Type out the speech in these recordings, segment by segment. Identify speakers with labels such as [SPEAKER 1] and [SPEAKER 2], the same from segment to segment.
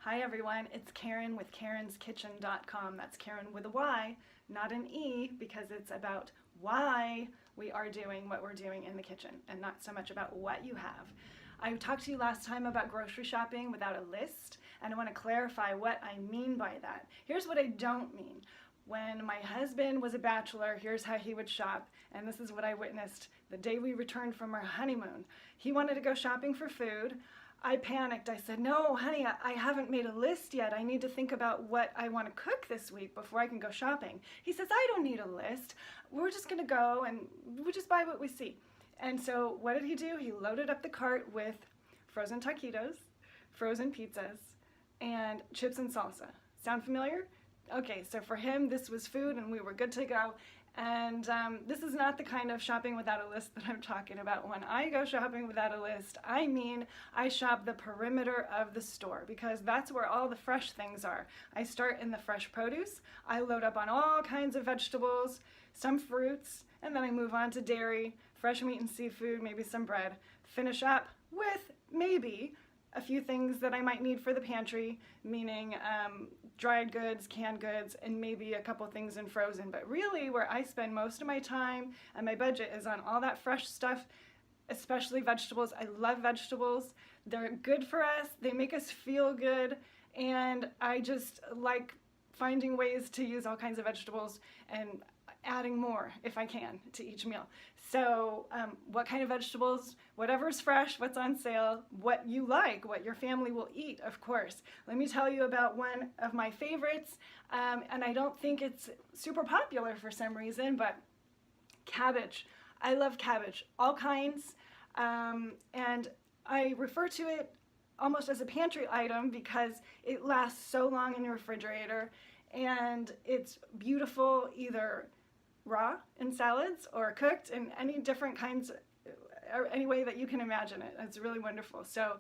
[SPEAKER 1] Hi everyone, it's Karen with karenskitchen.com. That's Karen with a Y, not an E, because it's about why we are doing what we're doing in the kitchen and not so much about what you have. I talked to you last time about grocery shopping without a list, and I want to clarify what I mean by that. Here's what I don't mean. When my husband was a bachelor, here's how he would shop, and this is what I witnessed the day we returned from our honeymoon. He wanted to go shopping for food. I panicked. I said, no, honey, I haven't made a list yet. I need to think about what I want to cook this week before I can go shopping. He says, I don't need a list. We're just going to go and we just buy what we see. And so what did he do? He loaded up the cart with frozen taquitos, frozen pizzas, and chips and salsa. Sound familiar? Okay, so for him, this was food and we were good to go. And this is not the kind of shopping without a list that I'm talking about. When I go shopping without a list, I mean I shop the perimeter of the store because that's where all the fresh things are. I start in the fresh produce, I load up on all kinds of vegetables, some fruits, and then I move on to dairy, fresh meat and seafood, maybe some bread. Finish up with maybe a few things that I might need for the pantry, meaning dried goods, canned goods, and maybe a couple things in frozen. But really where I spend most of my time and my budget is on all that fresh stuff, especially vegetables. I love vegetables. They're good for us. They make us feel good. And I just like finding ways to use all kinds of vegetables and adding more if I can to each meal. So what kind of vegetables, whatever's fresh, what's on sale, what you like, what your family will eat, of course. Let me tell you about one of my favorites, and I don't think it's super popular for some reason, but cabbage. I love cabbage, all kinds, and I refer to it almost as a pantry item because it lasts so long in the refrigerator, and it's beautiful either raw in salads or cooked in any different kinds, or any way that you can imagine it. It's really wonderful. So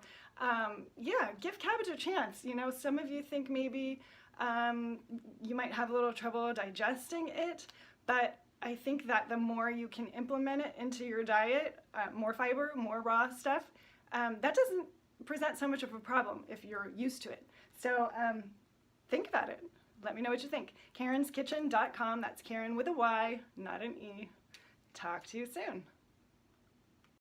[SPEAKER 1] yeah, give cabbage a chance. You know, some of you think maybe you might have a little trouble digesting it, but I think that the more you can implement it into your diet, more fiber, more raw stuff, that doesn't present so much of a problem if you're used to it. So think about it. Let me know what you think. karenskitchen.com, that's Karen with a Y, not an E. Talk to you soon.